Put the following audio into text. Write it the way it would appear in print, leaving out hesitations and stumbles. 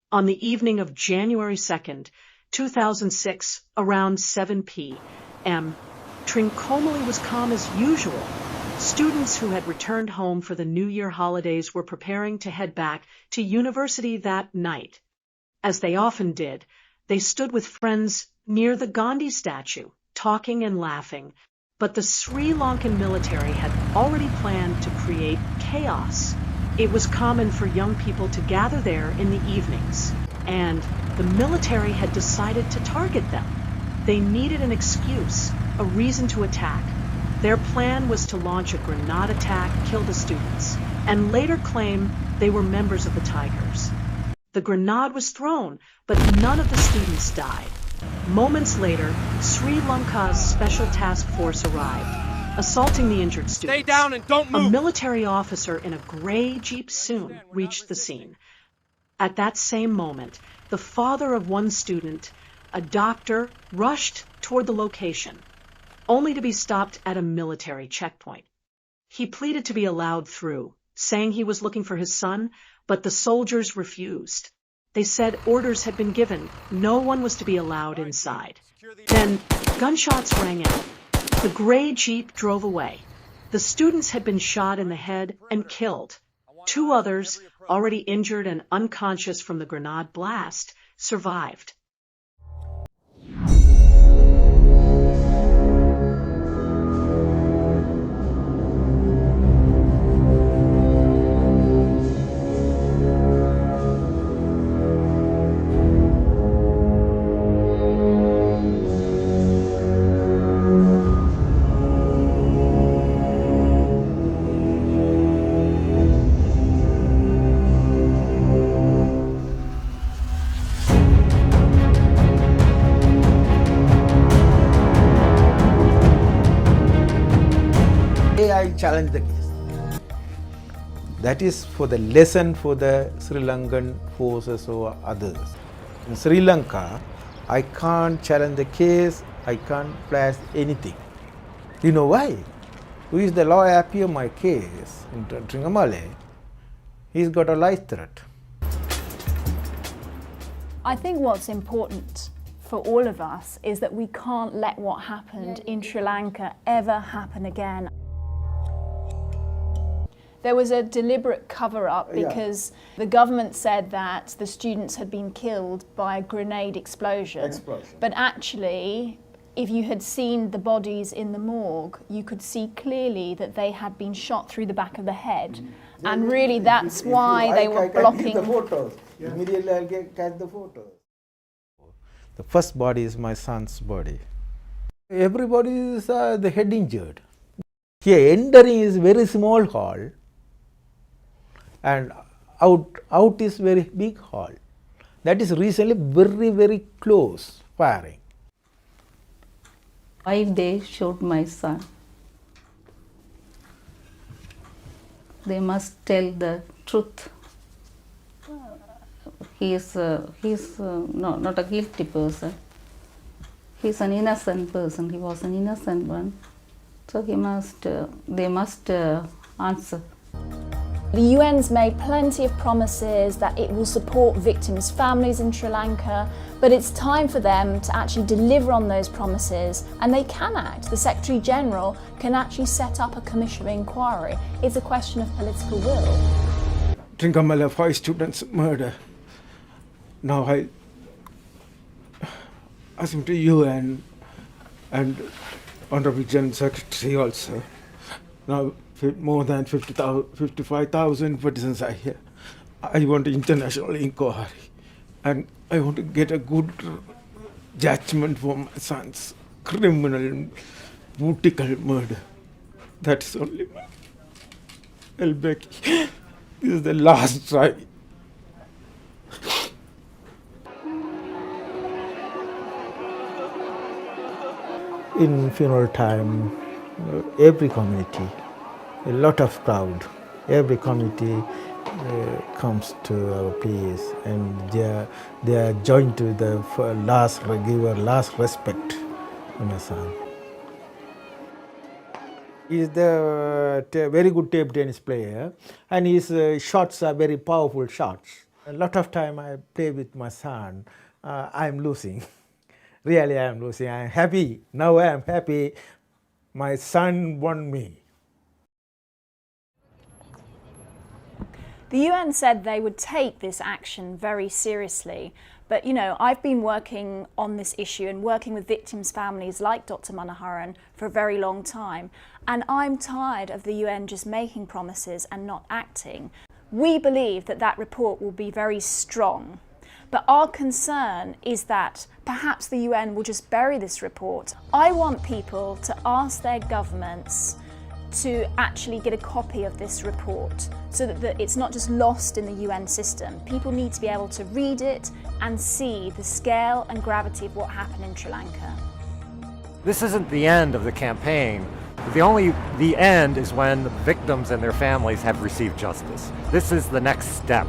On the evening of January 2nd, 2006, around 7 p.m., Trinco was calm as usual. Students who had returned home for the New Year holidays were preparing to head back to university that night. As they often did, they stood with friends near the Gandhi statue, talking and laughing, but the Sri Lankan military had already planned to create chaos. It was common for young people to gather there in the evenings, and the military had decided to target them. They needed an excuse, a reason to attack. Their plan was to launch a grenade attack, kill the students, and later claim they were members of the Tigers. The grenade was thrown, but none of the students died. Moments later, Sri Lanka's Special Task Force arrived, assaulting the injured students. Stay down and don't move! A military officer in a gray Jeep soon reached the scene. At that same moment, the father of one student, a doctor, rushed toward the location, only to be stopped at a military checkpoint. He pleaded to be allowed through, saying he was looking for his son, but the soldiers refused. They said orders had been given. No one was to be allowed inside. Then gunshots rang out. The gray Jeep drove away. The students had been shot in the head and killed. Two others, already injured and unconscious from the grenade blast, survived. I challenge the case. That is for the lesson for the Sri Lankan forces or others. In Sri Lanka, I can't challenge the case, I can't flash anything. You know why? Who is the lawyer appear my case in Trinco? He's got a life threat. I think what's important for all of us is that we can't let what happened in Sri Lanka ever happen again. There was a deliberate cover-up because the government said that the students had been killed by a grenade explosion. But actually, if you had seen the bodies in the morgue, you could see clearly that they had been shot through the back of the head. And really that's why they were blocking... the photos. Immediately I'll catch the photos. The first body is my son's body. Everybody is the head injured. Here entering is very small hall. And out is very big hall. That is recently very close firing. 5 days shot my son. They must tell the truth. He is not a guilty person. He is an innocent person. He was an innocent one. So they must answer. The UN's made plenty of promises that it will support victims' families in Sri Lanka, but it's time for them to actually deliver on those promises, and they can act. The Secretary General can actually set up a commission of inquiry. It's a question of political will. Trinco 5 students murder. Now I ask him to UN and Honorable General Secretary also. Now more than 55,000 partisans are here. I want international inquiry and I want to get a good judgment for my son's criminal, brutal murder. That's only my Elbeki. This is the last try. In funeral time, every community, a lot of crowd, every community comes to our place and they are joined to the last, give a last respect to my son. He is the very good table tennis player and his shots are very powerful shots. A lot of time I play with my son. I'm losing. Really, I'm losing. I'm happy. Now I'm happy. My son won me. The UN said they would take this action very seriously. But, you know, I've been working on this issue and working with victims' families like Dr. Manoharan for a very long time. And I'm tired of the UN just making promises and not acting. We believe that that report will be very strong. But our concern is that perhaps the UN will just bury this report. I want people to ask their governments to actually get a copy of this report so that it's not just lost in the UN system. People need to be able to read it and see the scale and gravity of what happened in Sri Lanka. This isn't the end of the campaign. The end is when the victims and their families have received justice. This is the next step.